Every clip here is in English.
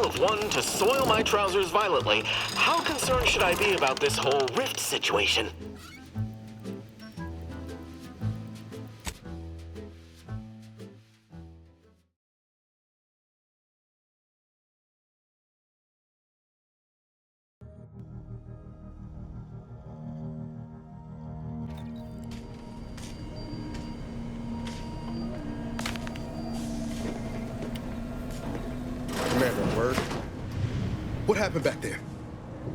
of one to soil my trousers violently, how concerned should I be about this whole rift situation? Commander, word. What happened back there?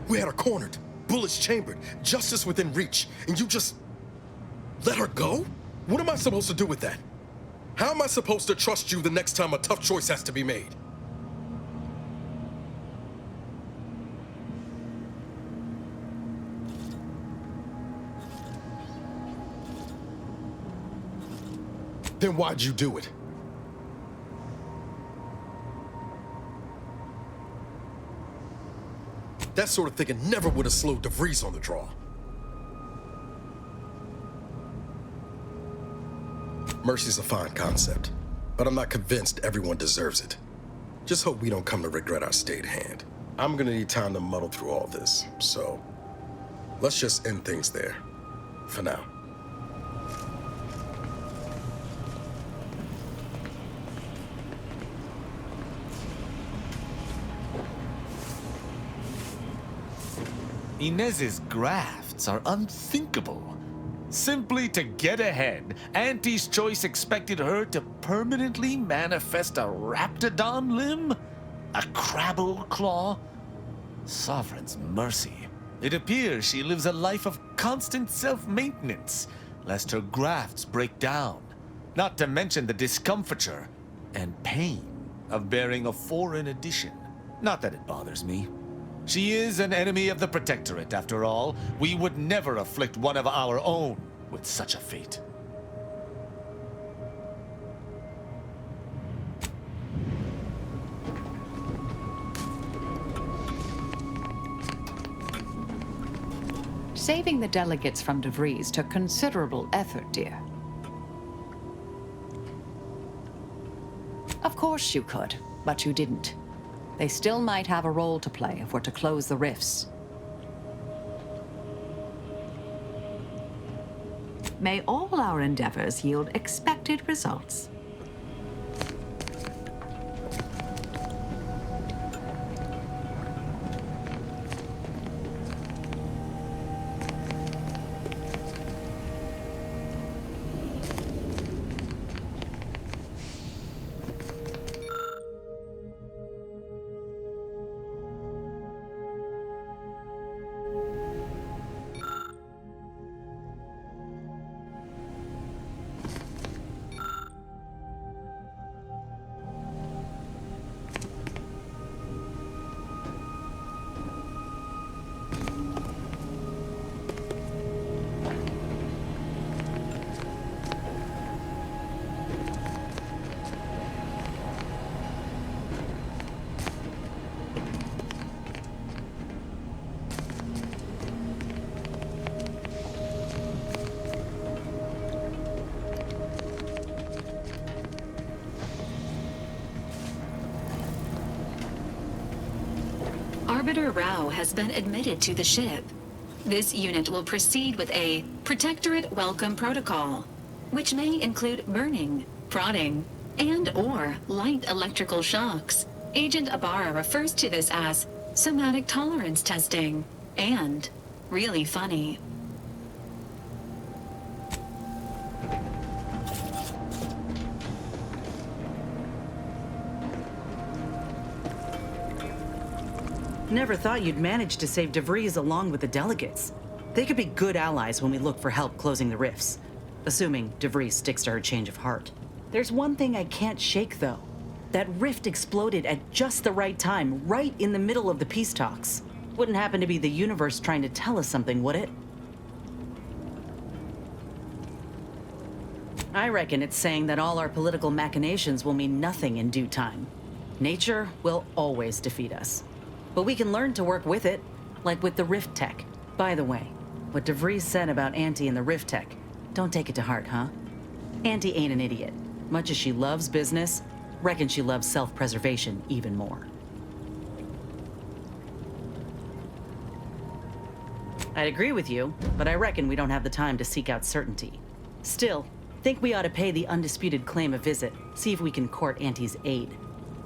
We had her cornered, bullets chambered, justice within reach, and you just let her go? What am I supposed to do with that? How am I supposed to trust you the next time a tough choice has to be made? Then why'd you do it? That sort of thinking never would have slowed DeVries on the draw. Mercy's a fine concept, but I'm not convinced everyone deserves it. Just hope we don't come to regret our stayed hand. I'm gonna need time to muddle through all this, so let's just end things there, for now. Inez's grafts are unthinkable. Simply to get ahead, Auntie's choice expected her to permanently manifest a raptidon limb? A crabble claw? Sovereign's mercy. It appears she lives a life of constant self-maintenance, lest her grafts break down. Not to mention the discomfiture and pain of bearing a foreign edition. Not that it bothers me. She is an enemy of the Protectorate, after all. We would never afflict one of our own with such a fate. Saving the delegates from DeVries took considerable effort, dear. Of course you could, but you didn't. They still might have a role to play if we're to close the rifts. May all our endeavors yield expected results. Arbiter Rao has been admitted to the ship. This unit will proceed with a Protectorate Welcome Protocol, which may include burning, prodding, and/or light electrical shocks. Agent Ibarra refers to this as somatic tolerance testing, and really funny. Never thought you'd manage to save DeVries along with the delegates. They could be good allies when we look for help closing the rifts. Assuming DeVries sticks to her change of heart. There's one thing I can't shake, though. That rift exploded at just the right time, right in the middle of the peace talks. Wouldn't happen to be the universe trying to tell us something, would it? I reckon it's saying that all our political machinations will mean nothing in due time. Nature will always defeat us. But we can learn to work with it, like with the rift tech. By the way, what DeVries said about Auntie and the rift tech, don't take it to heart, huh? Auntie ain't an idiot. Much as she loves business, reckon she loves self-preservation even more. I'd agree with you, but I reckon we don't have the time to seek out certainty. Still, think we ought to pay the undisputed claim a visit, see if we can court Auntie's aid.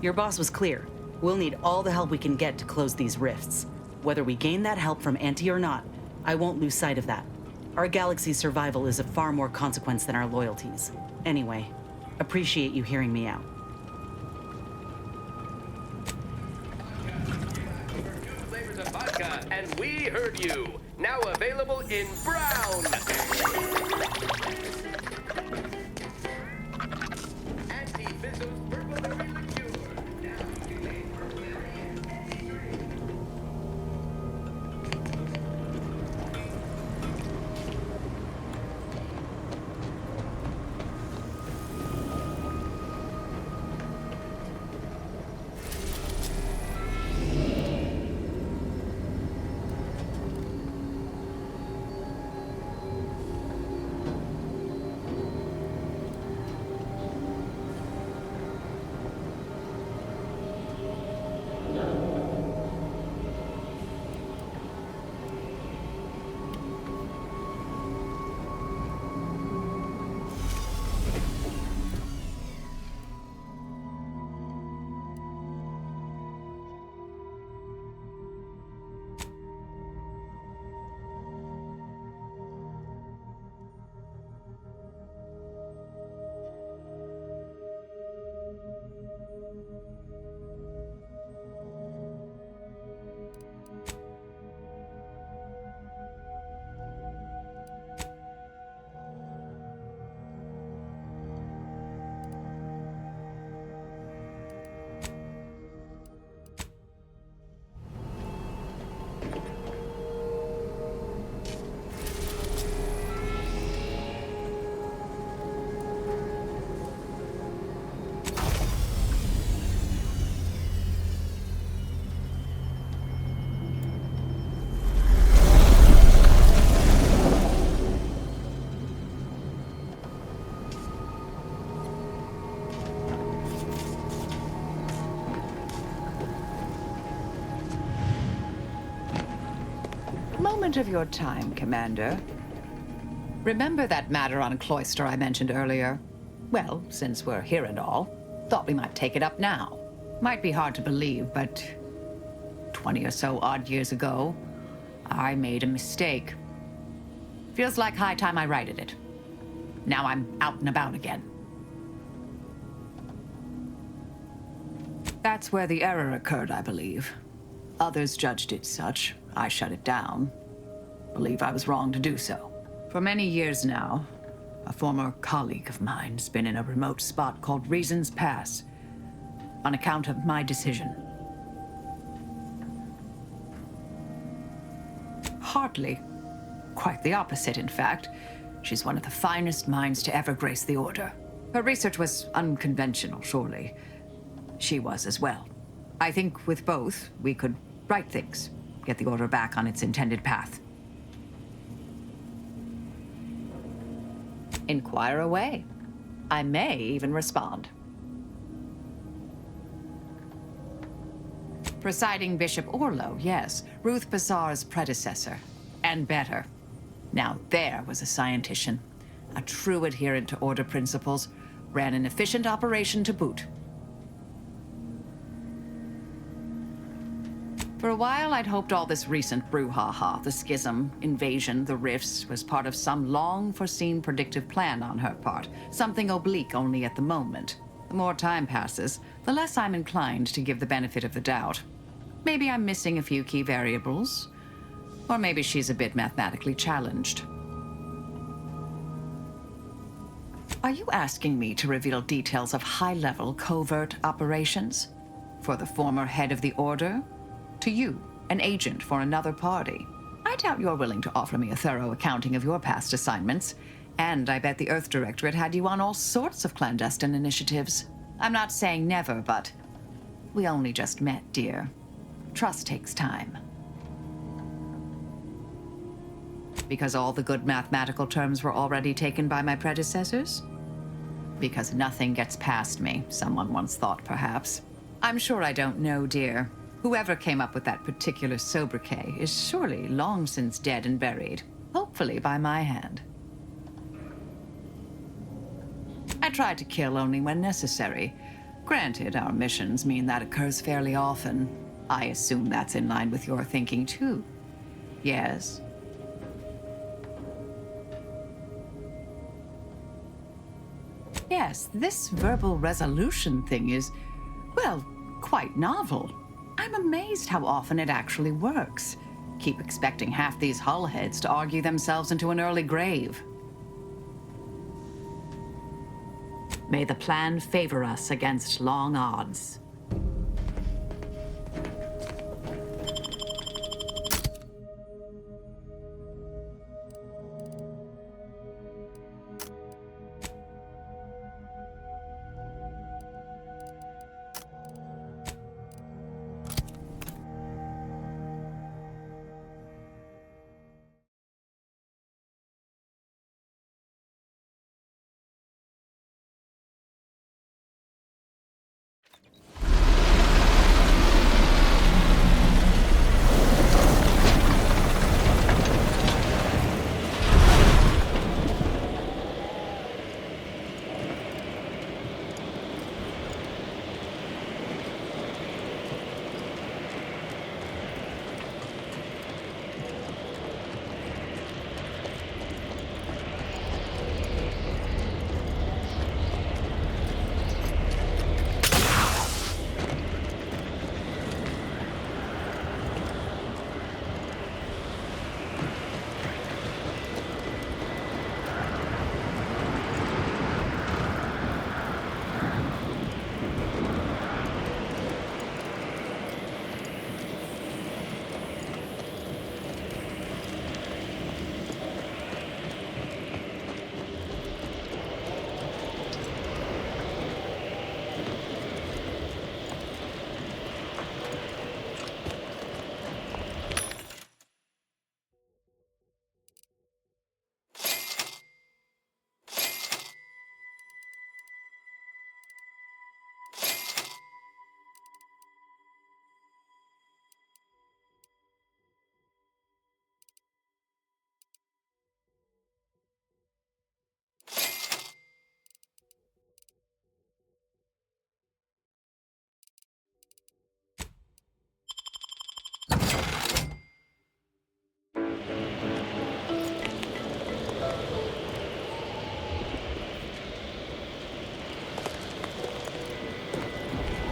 Your boss was clear. We'll need all the help we can get to close these rifts. Whether we gain that help from Auntie or not, I won't lose sight of that. Our galaxy's survival is of far more consequence than our loyalties. Anyway, appreciate you hearing me out. Flavors of vodka, and we heard you. Now available in brown. Anti-Fizzle's purple berry liqueur. Now delayed purple berry. Moment of your time, Commander. Remember that matter on Cloister I mentioned earlier? Well, since we're here and all, thought we might take it up now. Might be hard to believe, but 20 or so odd years ago, I made a mistake. Feels like high time I righted it. Now I'm out and about again. That's where the error occurred, I believe. Others judged it such. I shut it down. Believe I was wrong to do so. For many years now, a former colleague of mine's been in a remote spot called Reason's Pass, on account of my decision. Hardly. Quite the opposite, in fact. She's one of the finest minds to ever grace the Order. Her research was unconventional, surely. She was as well. I think with both, we could right things, get the Order back on its intended path. Inquire away. I may even respond. Presiding Bishop Orlo, yes. Ruth Bazaar's predecessor. And better. Now there was a scientician. A true adherent to Order principles. Ran an efficient operation to boot. For a while, I'd hoped all this recent brouhaha, the schism, invasion, the rifts, was part of some long-foreseen predictive plan on her part. Something oblique only at the moment. The more time passes, the less I'm inclined to give the benefit of the doubt. Maybe I'm missing a few key variables. Or maybe she's a bit mathematically challenged. Are you asking me to reveal details of high-level covert operations? For the former head of the Order? To you, an agent for another party? I doubt you're willing to offer me a thorough accounting of your past assignments. And I bet the Earth Directorate had you on all sorts of clandestine initiatives. I'm not saying never, but we only just met, dear. Trust takes time. Because all the good mathematical terms were already taken by my predecessors? Because nothing gets past me, someone once thought, perhaps. I'm sure I don't know, dear. Whoever came up with that particular sobriquet is surely long since dead and buried, hopefully by my hand. I try to kill only when necessary. Granted, our missions mean that occurs fairly often. I assume that's in line with your thinking, too. Yes? Yes, this verbal resolution thing is, well, quite novel. I'm amazed how often it actually works. Keep expecting half these hullheads to argue themselves into an early grave. May the plan favor us against long odds.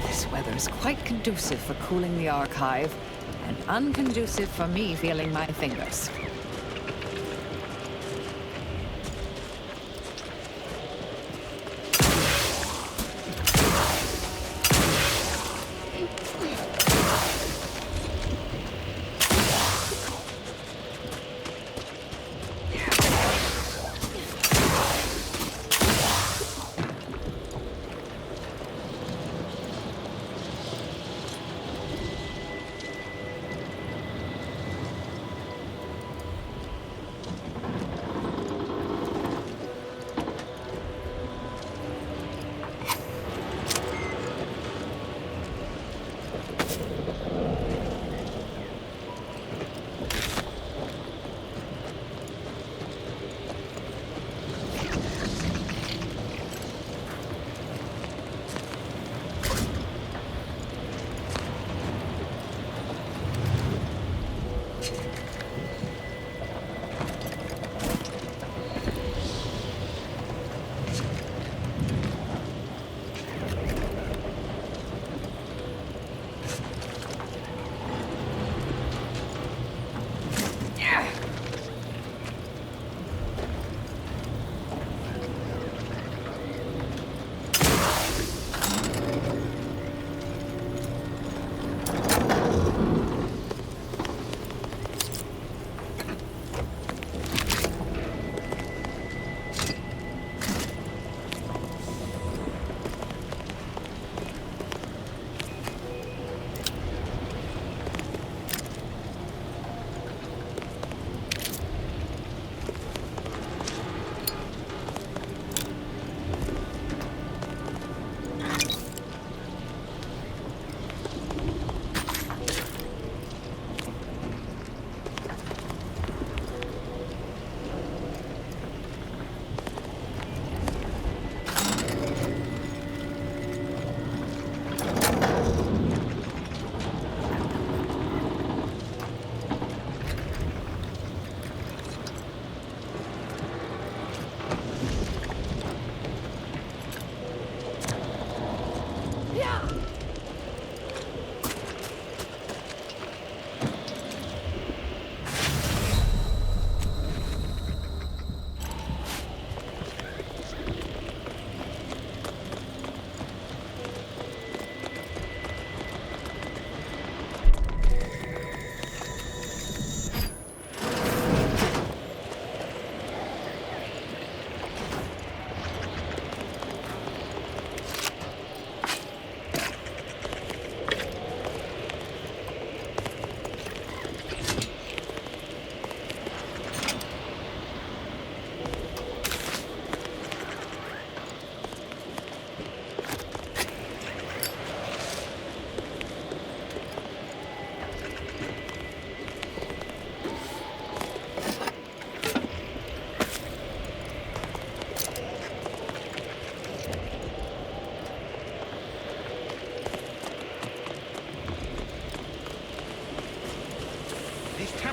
This weather is quite conducive for cooling the archive, and unconducive for me feeling my fingers.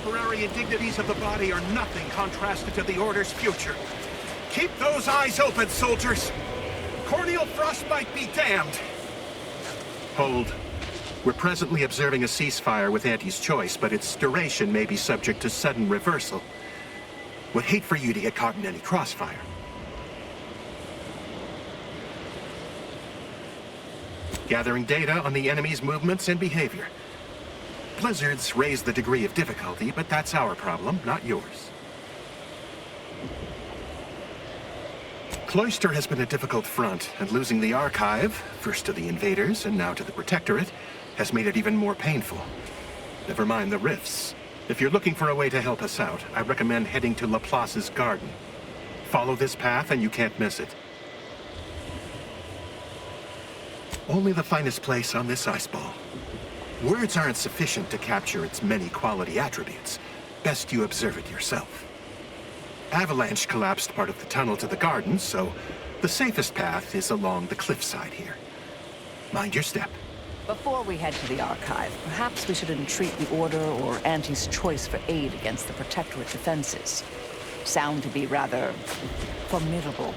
temporary indignities of the body are nothing contrasted to the Order's future. Keep those eyes open, soldiers! Corneal frostbite be damned! Hold. We're presently observing a ceasefire with Auntie's choice, but its duration may be subject to sudden reversal. Would hate for you to get caught in any crossfire. Gathering data on the enemy's movements and behavior. Blizzards raise the degree of difficulty, but that's our problem, not yours. Cloister has been a difficult front, and losing the Archive, first to the invaders and now to the Protectorate, has made it even more painful. Never mind the rifts. If you're looking for a way to help us out, I recommend heading to Laplace's garden. Follow this path and you can't miss it. Only the finest place on this ice ball. Words aren't sufficient to capture its many quality attributes. Best you observe it yourself. Avalanche collapsed part of the tunnel to the garden, so the safest path is along the cliffside here. Mind your step. Before we head to the Archive, perhaps we should entreat the Order or Auntie's choice for aid against the Protectorate defenses. Sound to be rather formidable.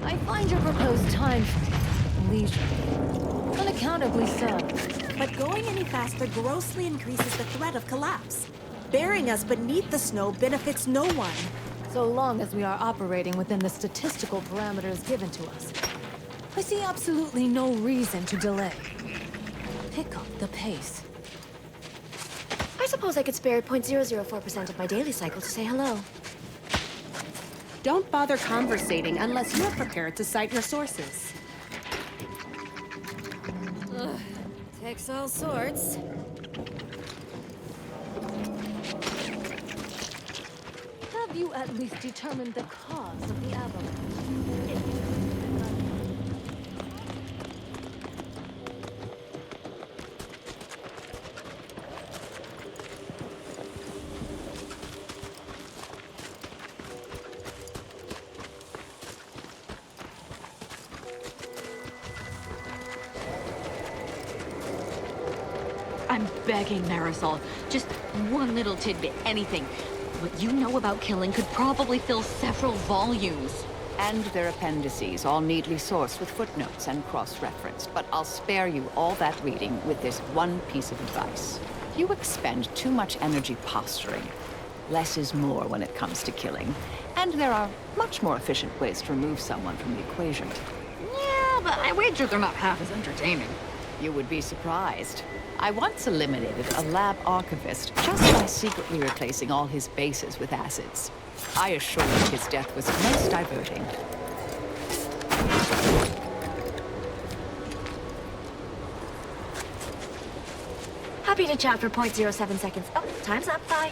I find your proposed time frame leisurely. Unaccountably so. But going any faster grossly increases the threat of collapse. Burying us beneath the snow benefits no one. So long as we are operating within the statistical parameters given to us. I see absolutely no reason to delay. Pick up the pace. I suppose I could spare 0.004% of my daily cycle to say hello. Don't bother conversating unless you're prepared to cite your sources. Ugh, takes all sorts. Have you at least determined the cause of the avalanche? I'm begging, Marisol. Just one little tidbit, anything. What you know about killing could probably fill several volumes. And their appendices, all neatly sourced with footnotes and cross-referenced. But I'll spare you all that reading with this one piece of advice. You expend too much energy posturing. Less is more when it comes to killing. And there are much more efficient ways to remove someone from the equation. Yeah, but I wager they're not half as entertaining. You would be surprised. I once eliminated a lab archivist just by secretly replacing all his bases with acids. I assure you his death was most diverting. Happy to chat for 0.07 seconds. Oh, time's up. Bye.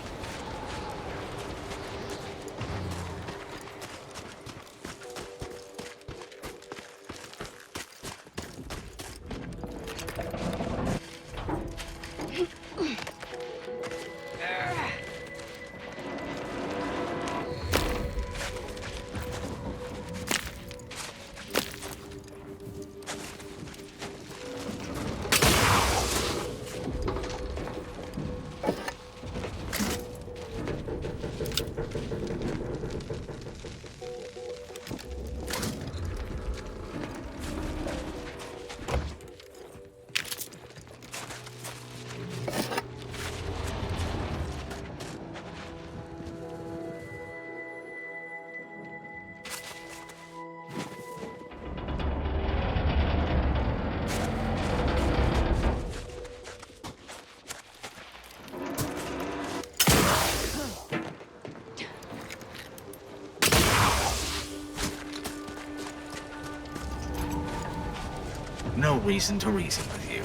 No reason to reason with you.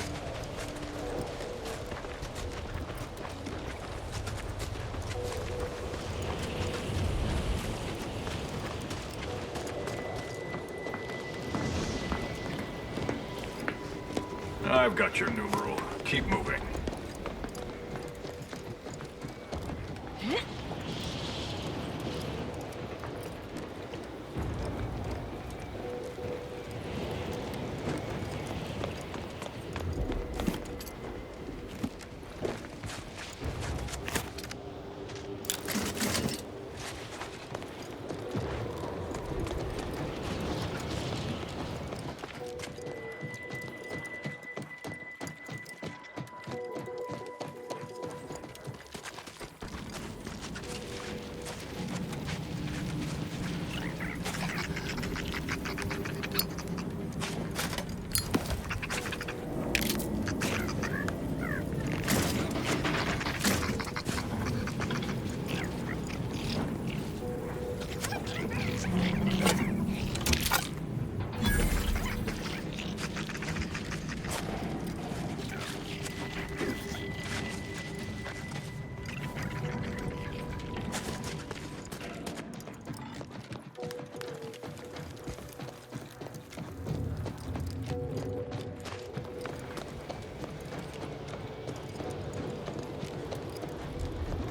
I've got your numeral. Keep moving.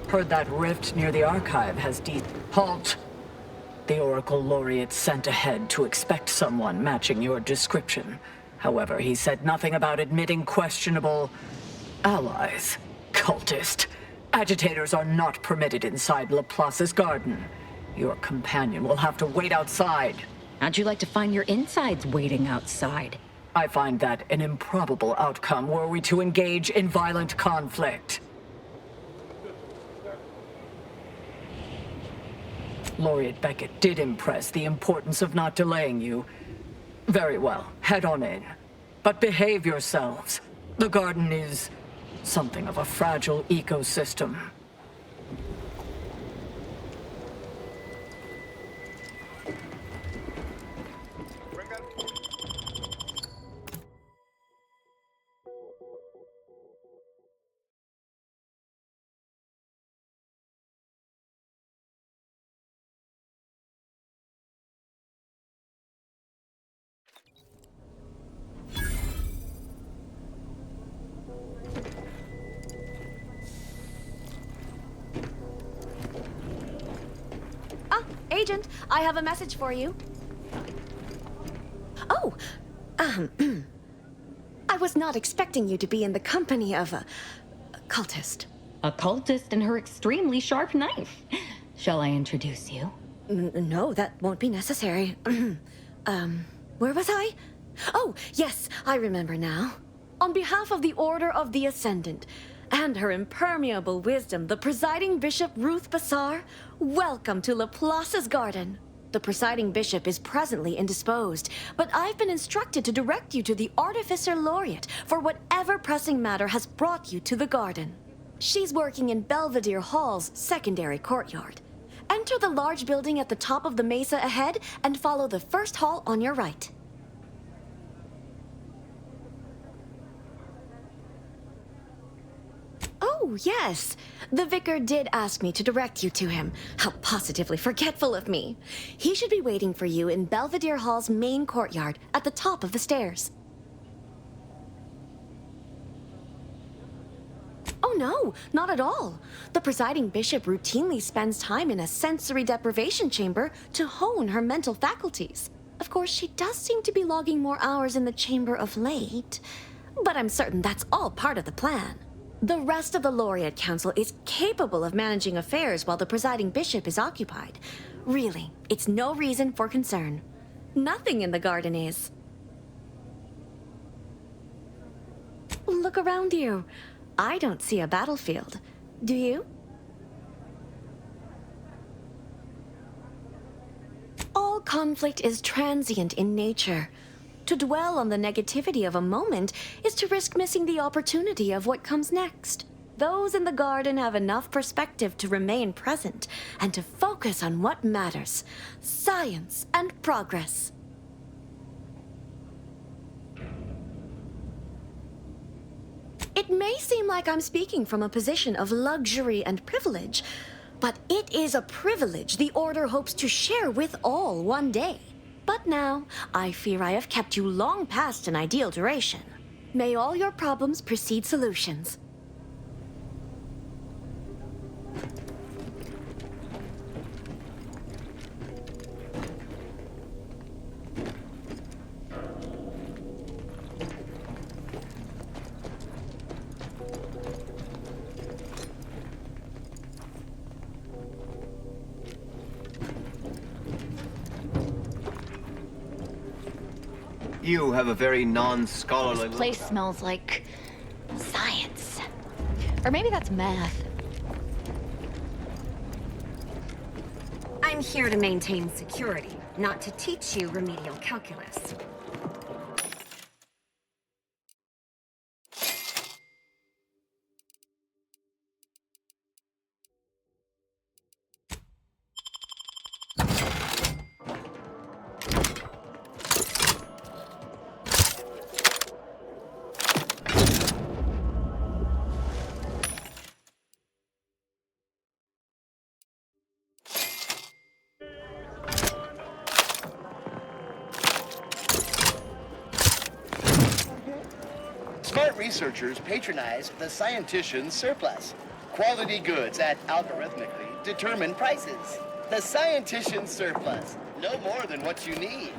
Heard that rift near the archive has Halt! The Oracle Laureate sent ahead to expect someone matching your description. However, he said nothing about admitting questionable allies. Cultist. Agitators are not permitted inside Laplace's garden. Your companion will have to wait outside. How'd you like to find your insides waiting outside? I find that an improbable outcome were we to engage in violent conflict. Laureate Beckett did impress the importance of not delaying you. Very well, head on in. But behave yourselves. The garden is something of a fragile ecosystem. Agent, I have a message for you. Oh, I was not expecting you to be in the company of a cultist. A cultist and her extremely sharp knife. Shall I introduce you? No, that won't be necessary. Where was I? Oh, yes, I remember now. On behalf of the Order of the Ascendant, and her impermeable wisdom, the presiding bishop Ruth Bassar, welcome to Laplace's garden. The presiding bishop is presently indisposed, but I've been instructed to direct you to the Artificer Laureate for whatever pressing matter has brought you to the garden. She's working in Belvedere Hall's secondary courtyard. Enter the large building at the top of the mesa ahead and follow the first hall on your right. Oh, yes. The vicar did ask me to direct you to him. How positively forgetful of me. He should be waiting for you in Belvedere Hall's main courtyard at the top of the stairs. Oh, no, not at all. The presiding bishop routinely spends time in a sensory deprivation chamber to hone her mental faculties. Of course, she does seem to be logging more hours in the chamber of late, but I'm certain that's all part of the plan. The rest of the Laureate Council is capable of managing affairs while the presiding bishop is occupied. Really, it's no reason for concern. Nothing in the garden is. Look around you. I don't see a battlefield. Do you? All conflict is transient in nature. To dwell on the negativity of a moment is to risk missing the opportunity of what comes next. Those in the garden have enough perspective to remain present and to focus on what matters: science and progress. It may seem like I'm speaking from a position of luxury and privilege, but it is a privilege the Order hopes to share with all one day. But now, I fear I have kept you long past an ideal duration. May all your problems precede solutions. You have a very non-scholarly... This place smells like science. Or maybe that's math. I'm here to maintain security, not to teach you remedial calculus. Smart researchers patronize the scientician's surplus. Quality goods at algorithmically determined prices. The scientician's surplus. No more than what you need.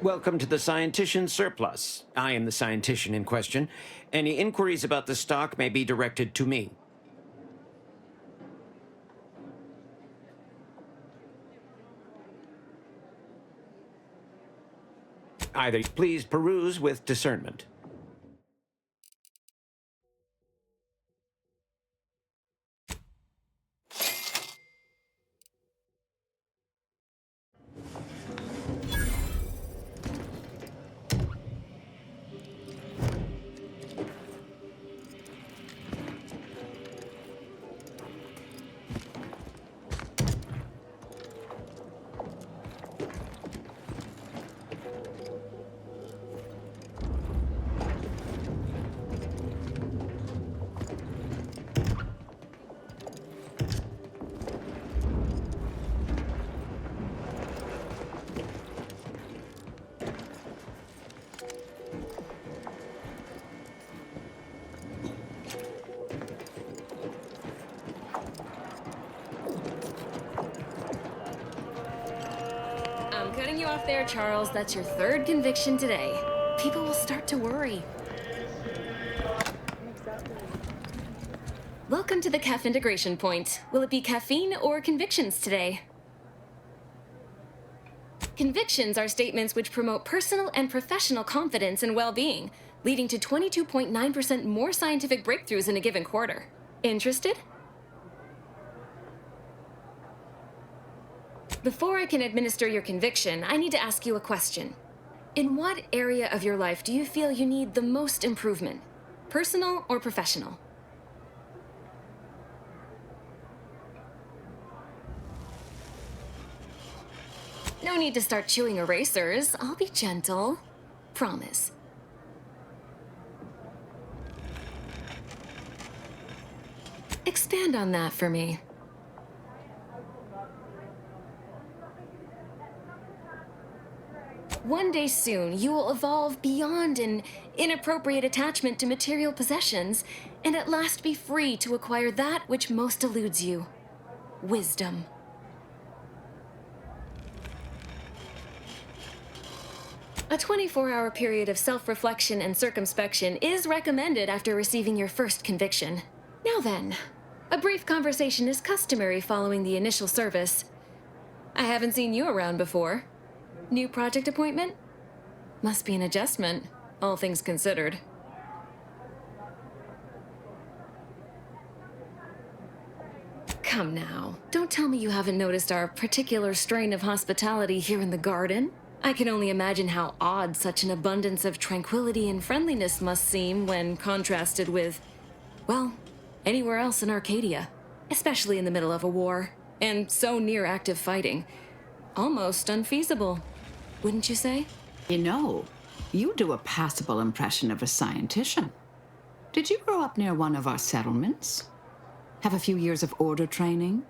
Welcome to the Scientician Surplus. I am the scientician in question. Any inquiries about the stock may be directed to me. Either please peruse with discernment. Cutting you off there, Charles. That's your third conviction today. People will start to worry. Welcome to the CAF integration point. Will it be caffeine or convictions today? Convictions are statements which promote personal and professional confidence and well-being, leading to 22.9% more scientific breakthroughs in a given quarter. Interested? Before I can administer your conviction, I need to ask you a question. In what area of your life do you feel you need the most improvement? Personal or professional? No need to start chewing erasers. I'll be gentle. Promise. Expand on that for me. One day soon, you will evolve beyond an inappropriate attachment to material possessions, and at last be free to acquire that which most eludes you: wisdom. A 24-hour period of self-reflection and circumspection is recommended after receiving your first conviction. Now then, a brief conversation is customary following the initial service. I haven't seen you around before. New project appointment? Must be an adjustment, all things considered. Come now, don't tell me you haven't noticed our particular strain of hospitality here in the garden. I can only imagine how odd such an abundance of tranquility and friendliness must seem when contrasted with, well, anywhere else in Arcadia, especially in the middle of a war. and so near active fighting. Almost unfeasible, wouldn't you say? You know, you do a passable impression of a scientician. Did you grow up near one of our settlements? Have a few years of order training?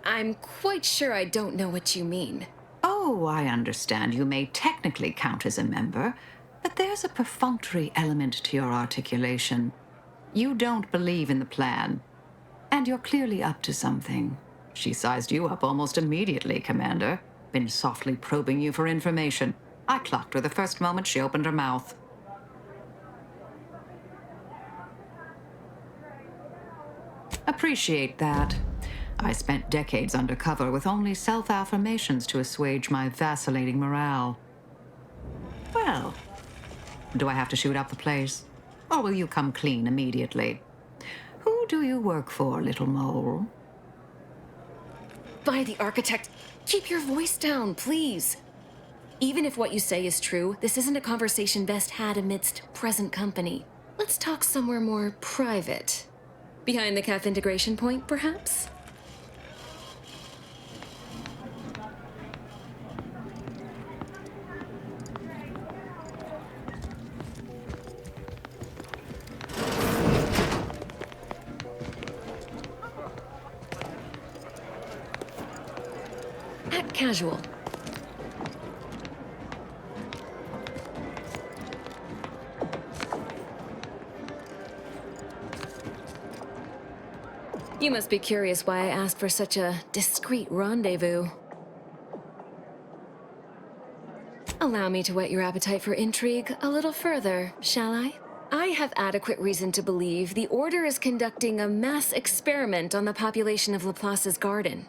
I'm quite sure I don't know what you mean. Oh, I understand you may technically count as a member, but there's a perfunctory element to your articulation. You don't believe in the plan, and you're clearly up to something. She sized you up almost immediately, Commander. Been softly probing you for information. I clocked her the first moment she opened her mouth. Appreciate that. I spent decades undercover with only self-affirmations to assuage my vacillating morale. Well, do I have to shoot up the place? Or will you come clean immediately? Who do you work for, little mole? By the architect, keep your voice down, please. Even if what you say is true, this isn't a conversation best had amidst present company. Let's talk somewhere more private. Behind the CAF integration point, perhaps? Act casual. You must be curious why I asked for such a discreet rendezvous. Allow me to whet your appetite for intrigue a little further, shall I? I have adequate reason to believe the Order is conducting a mass experiment on the population of Laplace's garden.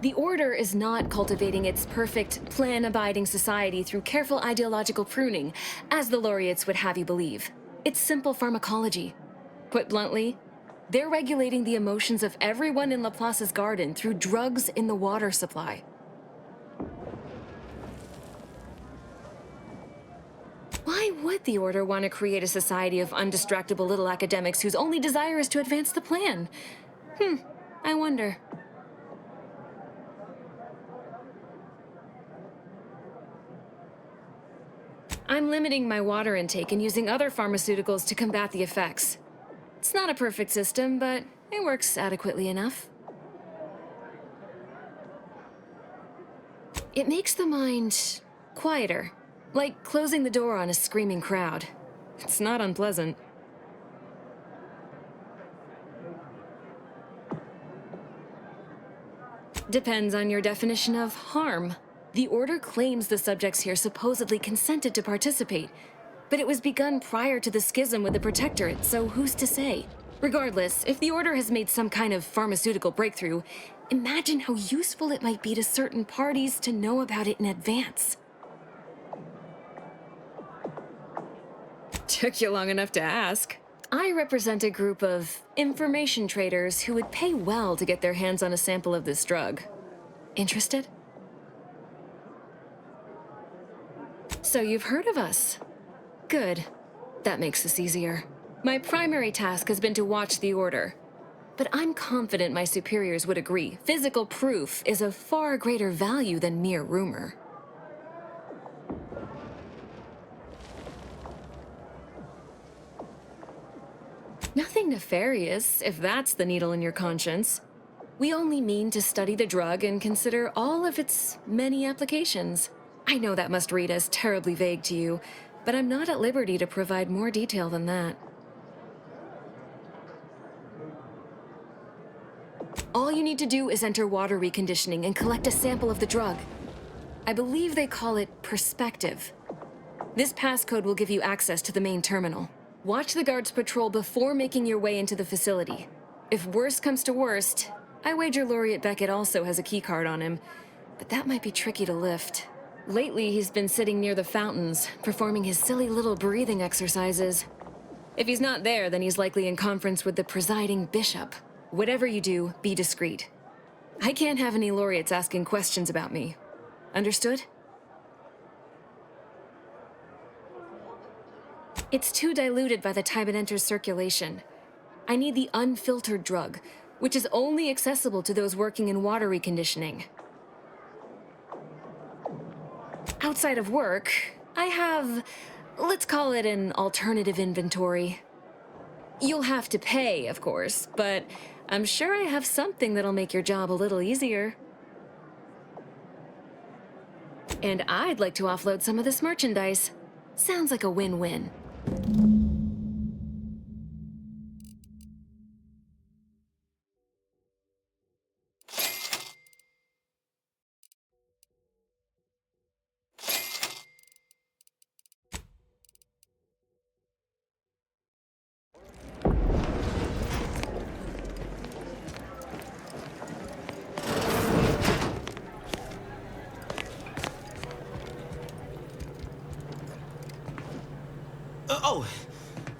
The Order is not cultivating its perfect, plan-abiding society through careful ideological pruning, as the laureates would have you believe. It's simple pharmacology. Put bluntly, they're regulating the emotions of everyone in Laplace's garden through drugs in the water supply. Why would the Order want to create a society of undistractable little academics whose only desire is to advance the plan? I wonder. I'm limiting my water intake and using other pharmaceuticals to combat the effects. It's not a perfect system, but it works adequately enough. It makes the mind quieter, like closing the door on a screaming crowd. It's not unpleasant. Depends on your definition of harm. The Order claims the subjects here supposedly consented to participate, but it was begun prior to the schism with the Protectorate, so who's to say? Regardless, if the Order has made some kind of pharmaceutical breakthrough, imagine how useful it might be to certain parties to know about it in advance. Took you long enough to ask. I represent a group of information traders who would pay well to get their hands on a sample of this drug. Interested? So you've heard of us. Good. That makes this easier. My primary task has been to watch the Order. But I'm confident my superiors would agree. Physical proof is of far greater value than mere rumor. Nothing nefarious, if that's the needle in your conscience. We only mean to study the drug and consider all of its many applications. I know that must read as terribly vague to you, but I'm not at liberty to provide more detail than that. All you need to do is enter water reconditioning and collect a sample of the drug. I believe they call it perspective. This passcode will give you access to the main terminal. Watch the guards patrol before making your way into the facility. If worst comes to worst, I wager Laureate Beckett also has a keycard on him, but that might be tricky to lift. Lately, he's been sitting near the fountains, performing his silly little breathing exercises. If he's not there, then he's likely in conference with the presiding bishop. Whatever you do, be discreet. I can't have any laureates asking questions about me. Understood? It's too diluted by the time it enters circulation. I need the unfiltered drug, which is only accessible to those working in water reconditioning. Outside of work, I have, let's call it an alternative inventory. You'll have to pay, of course, but I'm sure I have something that'll make your job a little easier. And I'd like to offload some of this merchandise. Sounds like a win-win.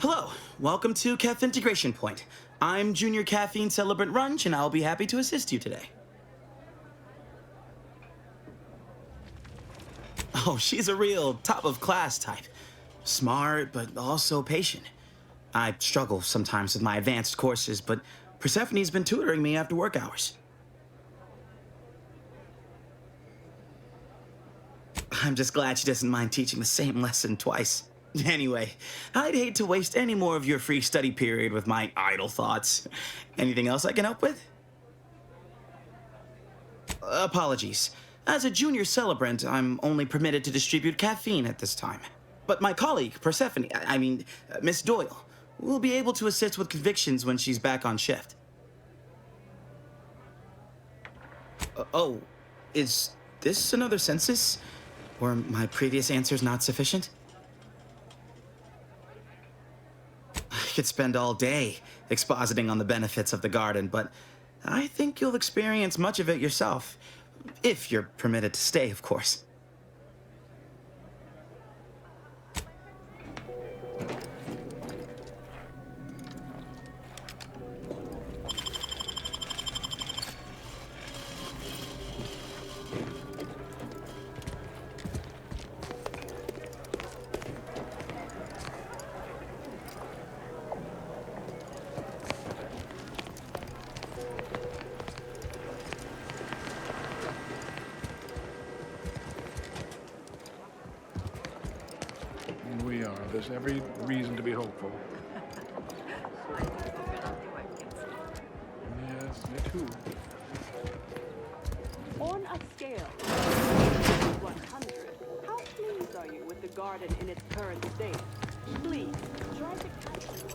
Hello. Welcome to Caff Integration Point. I'm Junior Caffeine Celebrant Runch, and I'll be happy to assist you today. Oh, she's a real top-of-class type. Smart, but also patient. I struggle sometimes with my advanced courses, but Persephone's been tutoring me after work hours. I'm just glad she doesn't mind teaching the same lesson twice. Anyway, I'd hate to waste any more of your free study period with my idle thoughts. Anything else I can help with? Apologies. As a junior celebrant, I'm only permitted to distribute caffeine at this time. But my colleague, Persephone, Miss Doyle, will be able to assist with convictions when she's back on shift. Oh, is this another census? Were my previous answers not sufficient? I could spend all day expositing on the benefits of the garden, but I think you'll experience much of it yourself. If you're permitted to stay, of course. There's every reason to be hopeful. Yes, me too. On a scale of 100, how pleased are you with the garden in its current state? Please, try to calculate.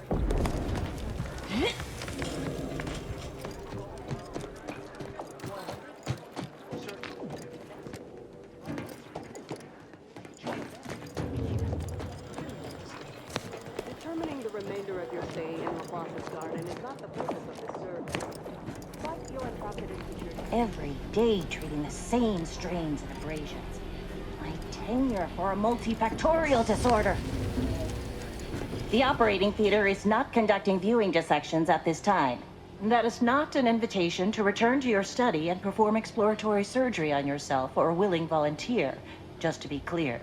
Determining the remainder of your stay in Roquas's garden is not the purpose of this survey. But your confidence in your... Every day treating the same strains and abrasions. My tenure for a multifactorial disorder. The operating theater is not conducting viewing dissections at this time. That is not an invitation to return to your study and perform exploratory surgery on yourself or a willing volunteer, just to be clear.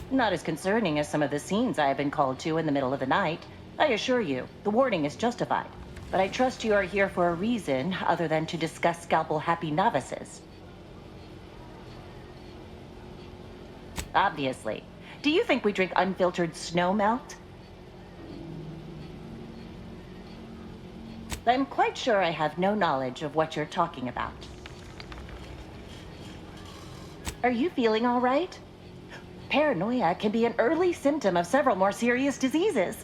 Not as concerning as some of the scenes I have been called to in the middle of the night. I assure you, the warning is justified. But I trust you are here for a reason other than to discuss scalpel-happy novices. Obviously. Do you think we drink unfiltered snow melt? I'm quite sure I have no knowledge of what you're talking about. Are you feeling all right? Paranoia can be an early symptom of several more serious diseases.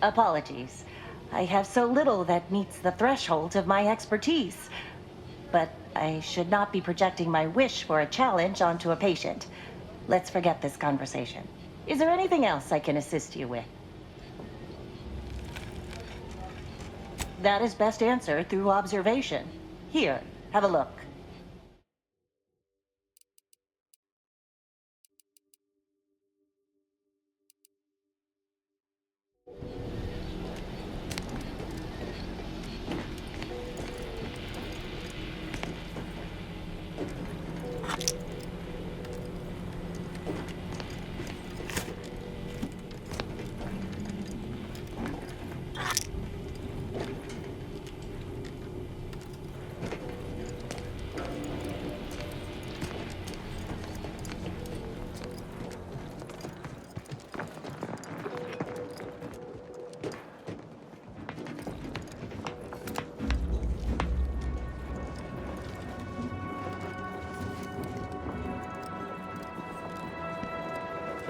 Apologies. I have so little that meets the threshold of my expertise. But I should not be projecting my wish for a challenge onto a patient. Let's forget this conversation. Is there anything else I can assist you with? That is best answered through observation. Here, have a look.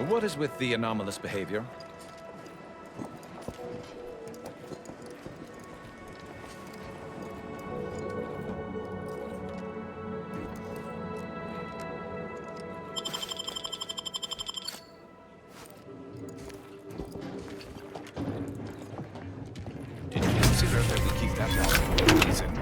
What is with the anomalous behavior? Did you consider that we keep that lock for a reason?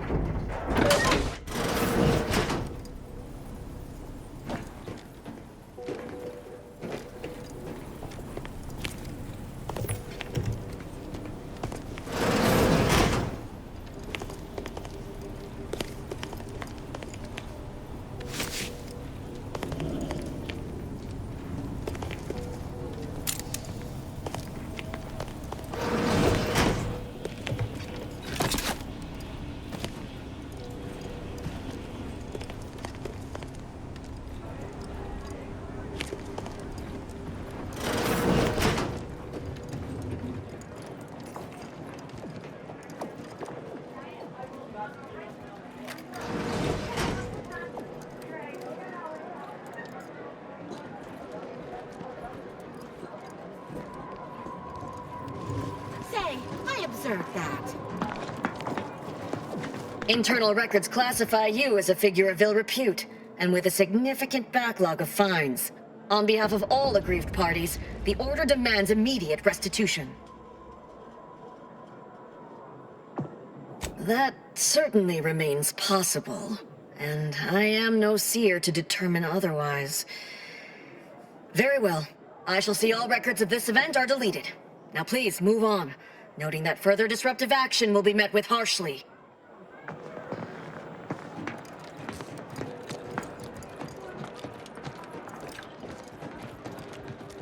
Say, I observed that. Internal records classify you as a figure of ill repute, and with a significant backlog of fines. On behalf of all aggrieved parties, the Order demands immediate restitution. That certainly remains possible, and I am no seer to determine otherwise. Very well. I shall see all records of this event are deleted. Now please, move on, noting that further disruptive action will be met with harshly.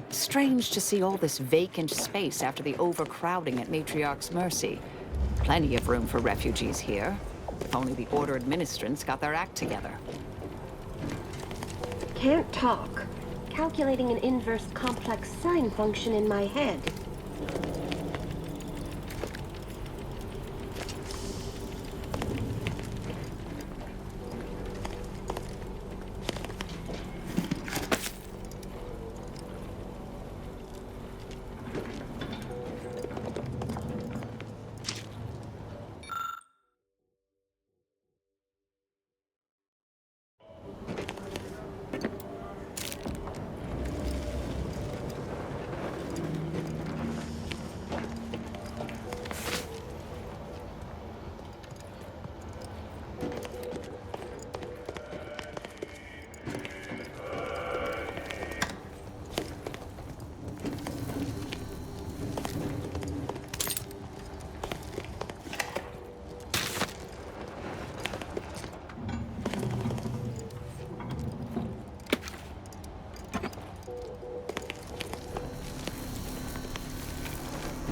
Strange to see all this vacant space after the overcrowding at Matriarch's Mercy. Plenty of room for refugees here. If only the Order administrants got their act together. Can't talk. Calculating an inverse complex sine function in my head.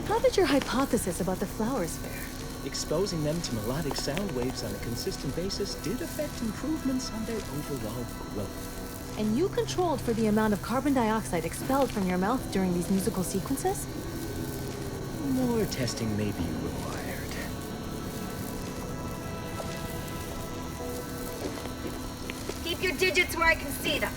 How did your hypothesis about the flowers fare? Exposing them to melodic sound waves on a consistent basis did affect improvements on their overall growth. And you controlled for the amount of carbon dioxide expelled from your mouth during these musical sequences? More testing may be required. Keep your digits where I can see them.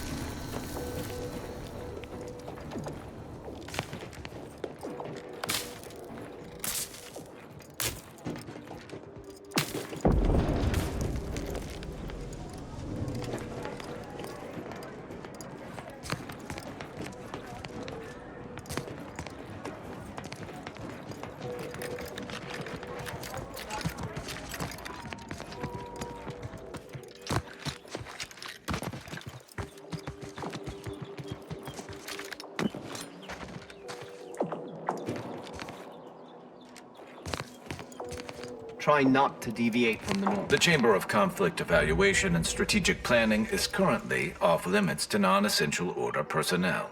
Try not to deviate from the norm. The Chamber of Conflict Evaluation and Strategic Planning is currently off limits to non-essential Order personnel.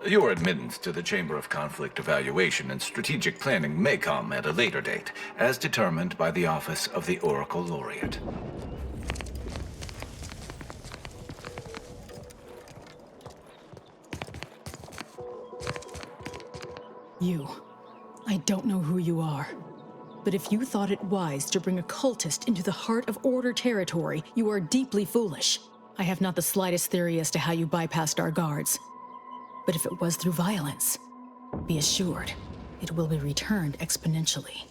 Your admittance to the Chamber of Conflict Evaluation and Strategic Planning may come at a later date, as determined by the Office of the Oracle Laureate. You. I don't know who you are. But if you thought it wise to bring a cultist into the heart of Order territory, you are deeply foolish. I have not the slightest theory as to how you bypassed our guards. But if it was through violence, be assured, it will be returned exponentially.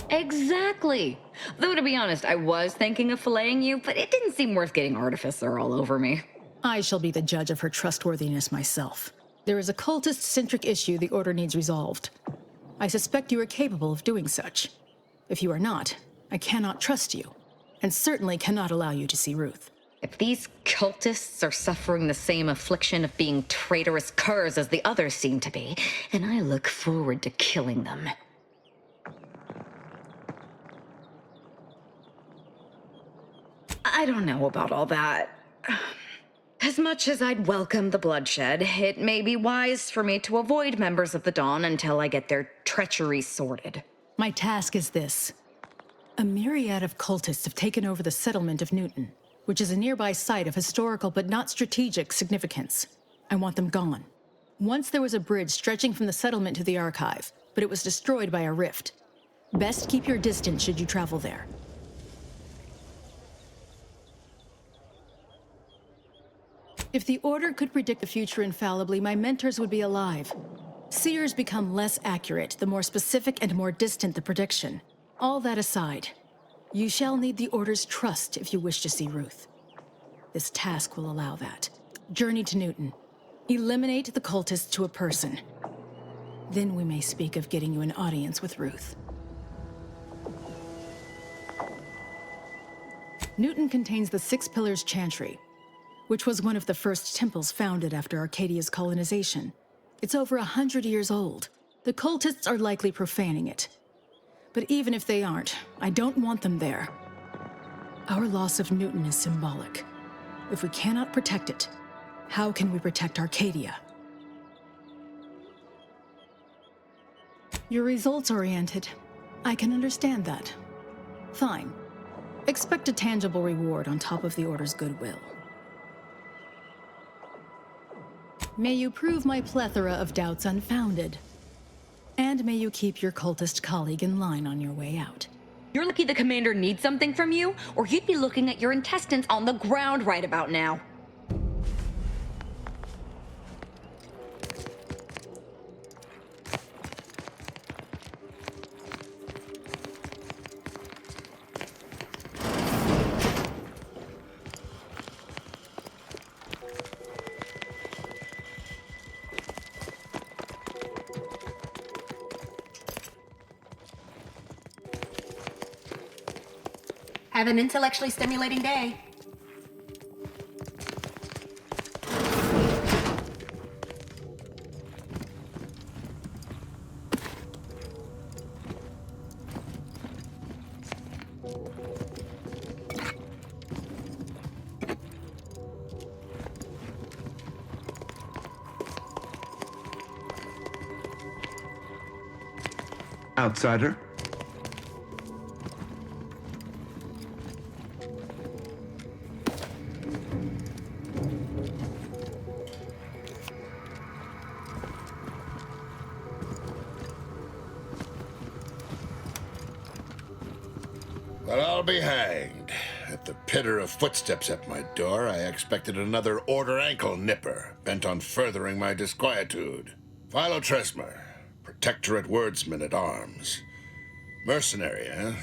Exactly. Though, to be honest, I was thinking of filleting you, but it didn't seem worth getting Artificer all over me. I shall be the judge of her trustworthiness myself. There is a cultist-centric issue the Order needs resolved. I suspect you are capable of doing such. If you are not, I cannot trust you, and certainly cannot allow you to see Ruth. If these cultists are suffering the same affliction of being traitorous curs as the others seem to be, then I look forward to killing them. I don't know about all that. As much as I'd welcome the bloodshed, it may be wise for me to avoid members of the Dawn until I get their treachery sorted. My task is this. A myriad of cultists have taken over the settlement of Newton, which is a nearby site of historical but not strategic significance. I want them gone. Once there was a bridge stretching from the settlement to the archive, but it was destroyed by a rift. Best keep your distance should you travel there. If the Order could predict the future infallibly, my mentors would be alive. Seers become less accurate the more specific and more distant the prediction. All that aside, you shall need the Order's trust if you wish to see Ruth. This task will allow that. Journey to Newton. Eliminate the cultists to a person. Then we may speak of getting you an audience with Ruth. Newton contains the Six Pillars Chantry, which was one of the first temples founded after Arcadia's colonization. It's over 100 years old. The cultists are likely profaning it. But even if they aren't, I don't want them there. Our loss of Newton is symbolic. If we cannot protect it, how can we protect Arcadia? You're results-oriented. I can understand that. Fine. Expect a tangible reward on top of the Order's goodwill. May you prove my plethora of doubts unfounded. And may you keep your cultist colleague in line on your way out. You're lucky the commander needs something from you, or you'd be looking at your intestines on the ground right about now. Have an intellectually stimulating day. Outsider? Well, I'll be hanged. At the pitter of footsteps at my door, I expected another Order ankle nipper, bent on furthering my disquietude. Philotresmer, Protectorate wordsman at arms. Mercenary, eh?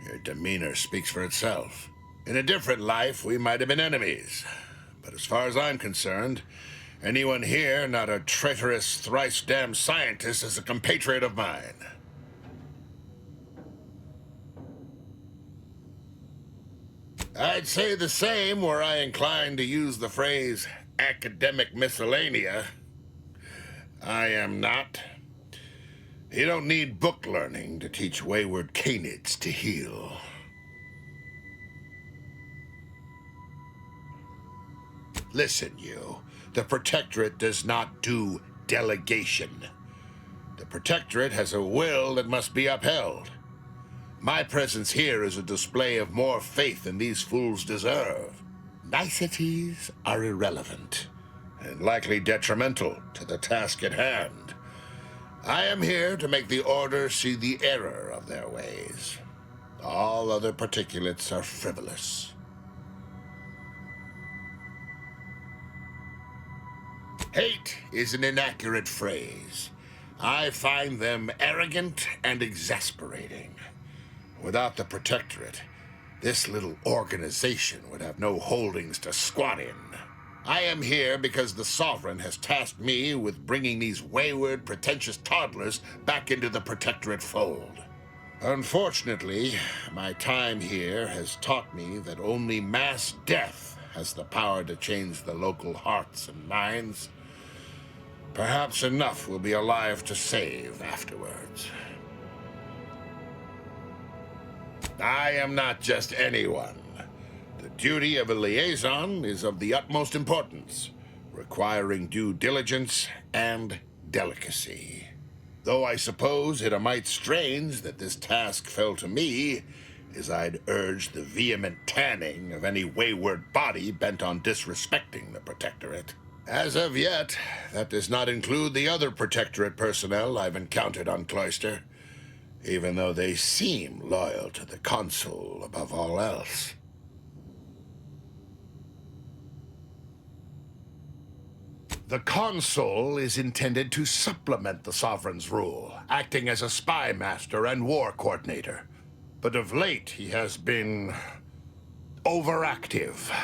Your demeanor speaks for itself. In a different life, we might have been enemies. But as far as I'm concerned, anyone here not a traitorous, thrice-damned scientist is a compatriot of mine. I'd say the same were I inclined to use the phrase academic miscellanea. I am not. You don't need book learning to teach wayward canids to heal. Listen, you. The Protectorate does not do delegation. The Protectorate has a will that must be upheld. My presence here is a display of more faith than these fools deserve. Niceties are irrelevant, and likely detrimental to the task at hand. I am here to make the Order see the error of their ways. All other particulates are frivolous. Hate is an inaccurate phrase. I find them arrogant and exasperating. Without the Protectorate, this little organization would have no holdings to squat in. I am here because the Sovereign has tasked me with bringing these wayward, pretentious toddlers back into the Protectorate fold. Unfortunately, my time here has taught me that only mass death has the power to change the local hearts and minds. Perhaps enough will be alive to save afterwards. I am not just anyone. The duty of a liaison is of the utmost importance, requiring due diligence and delicacy. Though I suppose it a mite strange that this task fell to me, as I'd urge the vehement tanning of any wayward body bent on disrespecting the Protectorate. As of yet, that does not include the other Protectorate personnel I've encountered on Cloister, even though they seem loyal to the Consul above all else. The Consul is intended to supplement the Sovereign's rule, acting as a spy master and war coordinator. But of late, he has been overactive.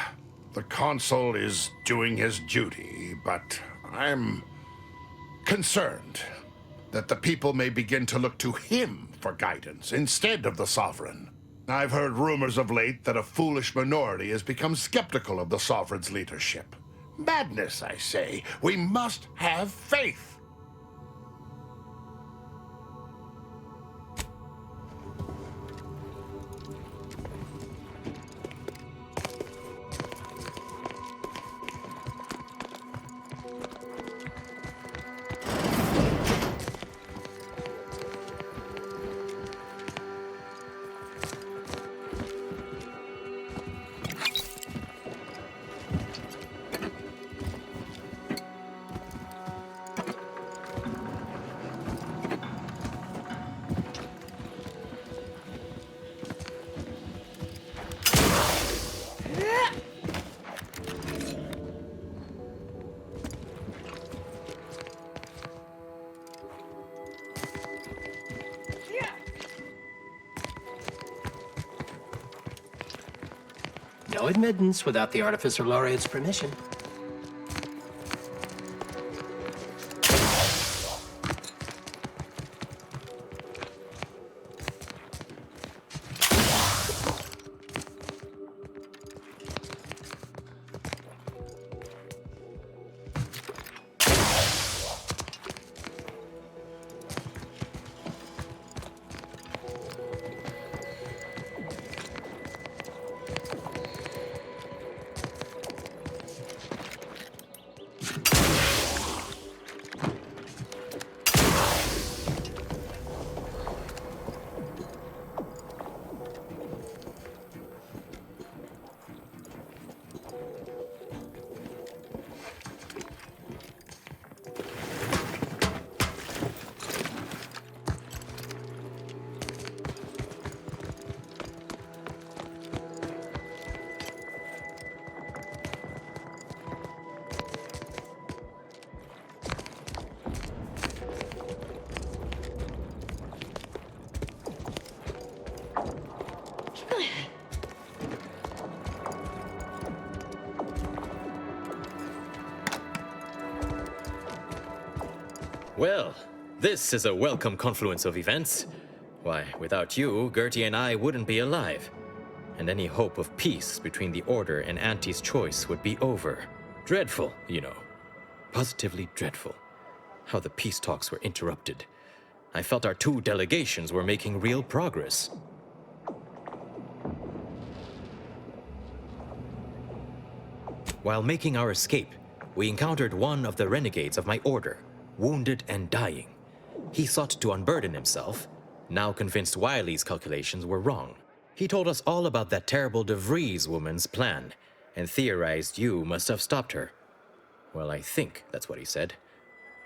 The Consul is doing his duty, but I'm concerned that the people may begin to look to him for guidance instead of the Sovereign. I've heard rumors of late that a foolish minority has become skeptical of the Sovereign's leadership. Madness, I say. We must have faith. No admittance without the Artificer Laureate's permission. Well, this is a welcome confluence of events. Why, without you, Gertie and I wouldn't be alive. And any hope of peace between the Order and Auntie's choice would be over. Dreadful, you know. Positively dreadful. How the peace talks were interrupted. I felt our two delegations were making real progress. While making our escape, we encountered one of the renegades of my Order, wounded and dying. He sought to unburden himself, now convinced Wiley's calculations were wrong. He told us all about that terrible DeVries woman's plan, and theorized you must have stopped her. Well, I think that's what he said.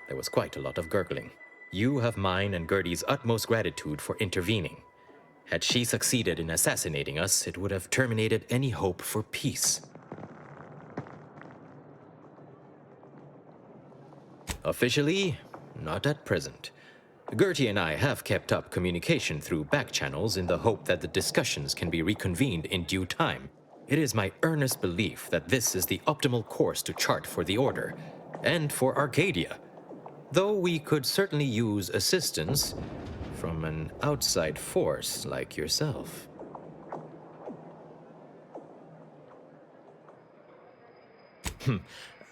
There was quite a lot of gurgling. You have mine and Gertie's utmost gratitude for intervening. Had she succeeded in assassinating us, it would have terminated any hope for peace. Officially, not at present. Gertie and I have kept up communication through back channels in the hope that the discussions can be reconvened in due time. It is my earnest belief that this is the optimal course to chart for the Order, and for Arcadia. Though we could certainly use assistance from an outside force like yourself.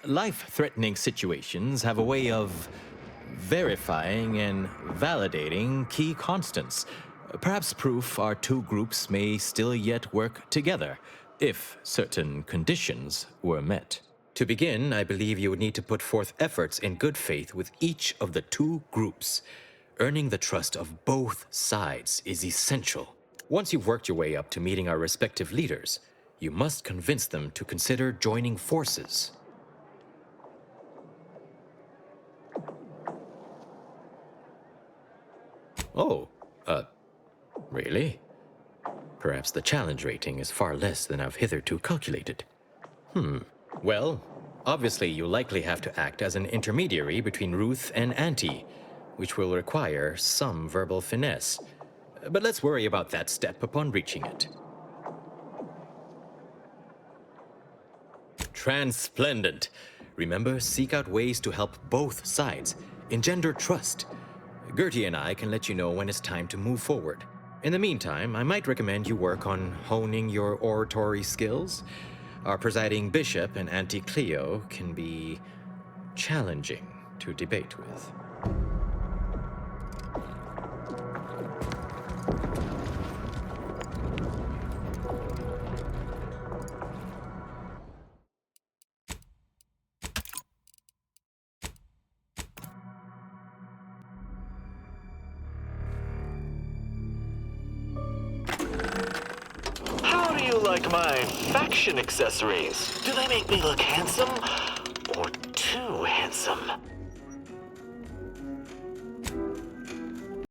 Life-threatening situations have a way of verifying and validating key constants. Perhaps proof our two groups may still yet work together, if certain conditions were met. To begin, I believe you would need to put forth efforts in good faith with each of the two groups. Earning the trust of both sides is essential. Once you've worked your way up to meeting our respective leaders, you must convince them to consider joining forces. Oh, really? Perhaps the challenge rating is far less than I've hitherto calculated. Well, obviously you'll likely have to act as an intermediary between Ruth and Auntie, which will require some verbal finesse. But let's worry about that step upon reaching it. Transplendent. Remember, seek out ways to help both sides, engender trust. Gertie and I can let you know when it's time to move forward. In the meantime, I might recommend you work on honing your oratory skills. Our presiding bishop and Auntie Cleo can be challenging to debate with. How do you like my faction accessories? Do they make me look handsome or too handsome?